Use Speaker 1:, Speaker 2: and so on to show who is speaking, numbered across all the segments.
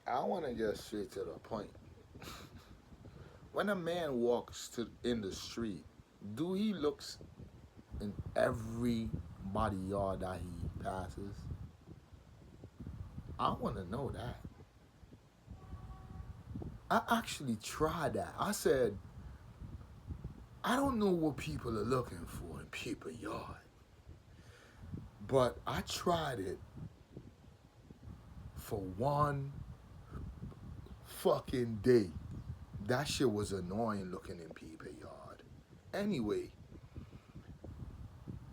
Speaker 1: I want to get straight to the point. When a man walks in the street, do he looks in every body yard that he passes? I want to know that. I actually tried that. I said, I don't know what people are looking for in people yard, but I tried it for one fucking day. That shit was annoying looking in people yard. Anyway,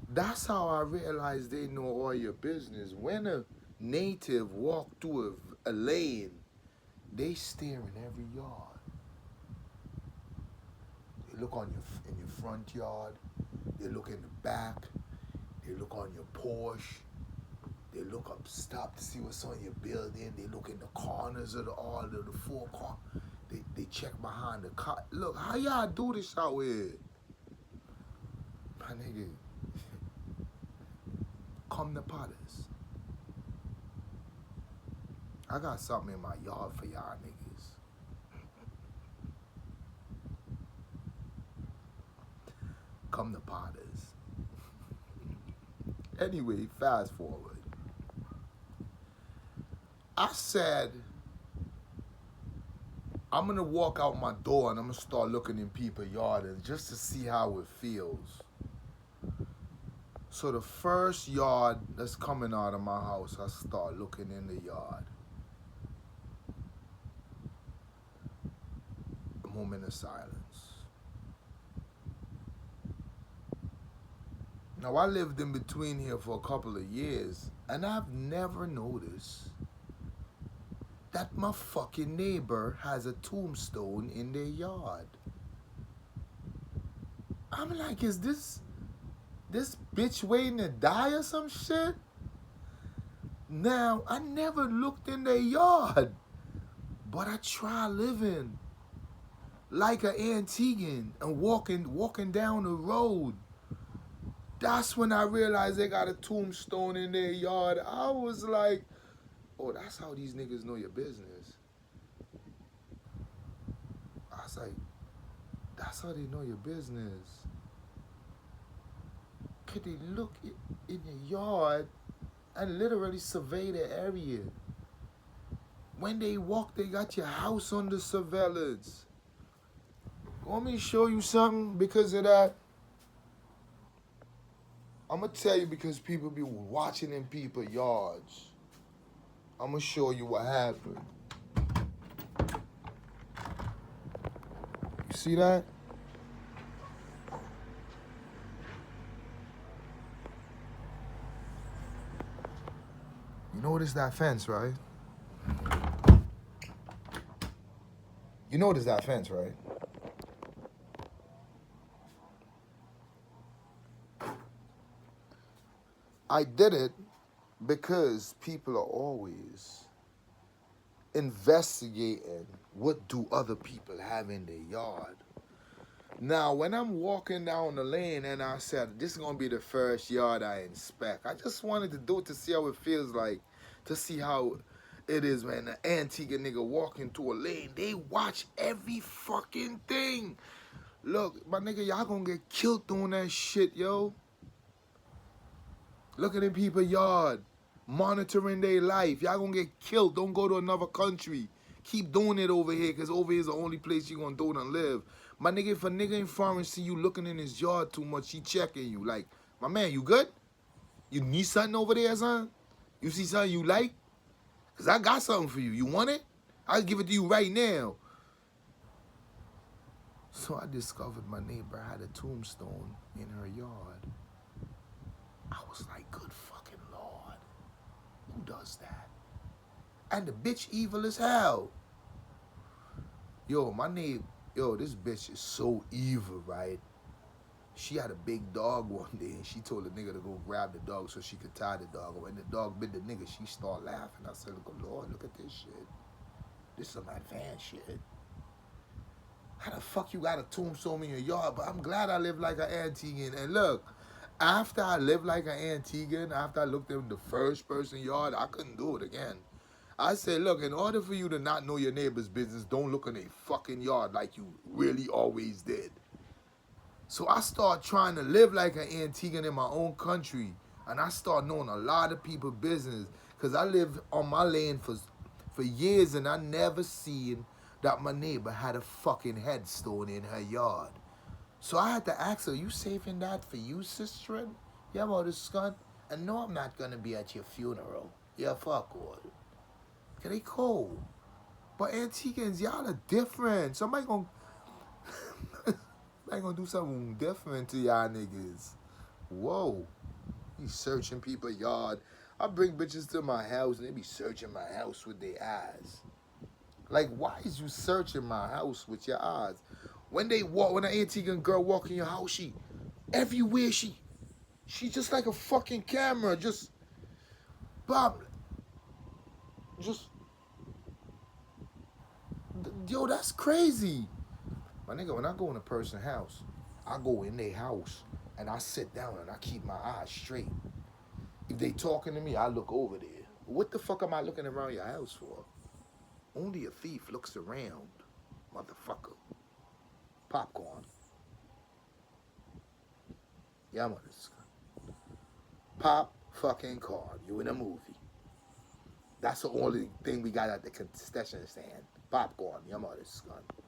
Speaker 1: that's how I realized they know all your business. When a native walk through a lane, they stare in every yard. They look on your in your front yard. They look in the back. They look on your porch. They look up, stop to see what's on your building. They look in the corners of all of the four car. They check behind the car. Look, how y'all do this out here? My nigga, come to Potters. I got something in my yard for y'all niggas. Come to Potters. Anyway, fast forward. I said, I'm gonna walk out my door and I'm gonna start looking in people's yard and just to see how it feels. So the first yard that's coming out of my house, I start looking in the yard. A moment of silence. Now I lived in between here for a couple of years and I've never noticed that my fucking neighbor has a tombstone in their yard. I'm like, is this bitch waiting to die or some shit? Now, I never looked in their yard, but I try living like an Antiguan and walking down the road. That's when I realized they got a tombstone in their yard. I was like, oh, that's how these niggas know your business. I was like, that's how they know your business. Could they look in your yard and literally survey the area? When they walk, they got your house under surveillance. Want me to show you something because of that? I'm going to tell you because people be watching in people's yards. I'm going to show you what happened. You see that? You notice that fence, right? You notice that fence, right? I did it because people are always investigating what do other people have in their yard. Now, when I'm walking down the lane and I said, this is going to be the first yard I inspect, I just wanted to do it to see how it feels like, to see how it is when an Antigua nigga walk into a lane. They watch every fucking thing. Look, my nigga, y'all going to get killed doing that shit, yo. Looking in people's yard, monitoring their life. Y'all going to get killed. Don't go to another country. Keep doing it over here, because over here is the only place you gonna do it and live. My nigga, if a nigga in foreign see you looking in his yard too much, he checking you. Like, my man, you good? You need something over there, son? You see something you like? Because I got something for you. You want it? I'll give it to you right now. So I discovered my neighbor had a tombstone in her yard. I was like, good fucking Lord. Who does that? And the bitch evil as hell. Yo, this bitch is so evil, right? She had a big dog one day and she told the nigga to go grab the dog so she could tie the dog. When the dog bit the nigga, she started laughing. I said, oh, Lord, look at this shit. This is some advanced shit. How the fuck you got a tombstone in your yard? But I'm glad I live like an Antiguan. And look, after I lived like an Antiguan, after I looked in the first person yard, I couldn't do it again. I say, look, in order for you to not know your neighbor's business, don't look in a fucking yard like you really always did. So I start trying to live like an Antiguan in my own country, and I start knowing a lot of people business because I lived on my land for years, and I never seen that my neighbor had a fucking headstone in her yard. So I had to ask her, you saving that for you, sister? Yeah, well, this gun. And no, I'm not gonna be at your funeral. Yeah, fuck all. They cold. But Antiguans, y'all are different. Somebody gonna do something different to y'all niggas. Whoa. He's searching people's yard. I bring bitches to my house and they be searching my house with their eyes. Like, why is you searching my house with your eyes? When when an Antiguan girl walk in your house, everywhere she just like a fucking camera. Bob, just, yo, that's crazy. My nigga, when I go in a person's house, I go in their house and I sit down and I keep my eyes straight. If they talking to me, I look over there. What the fuck am I looking around your house for? Only a thief looks around, motherfucker. Popcorn. Yeah, I'm on this. Pop fucking corn. You in a movie. That's the only thing we got at the concession stand. Popcorn. Yeah, I'm on this gun.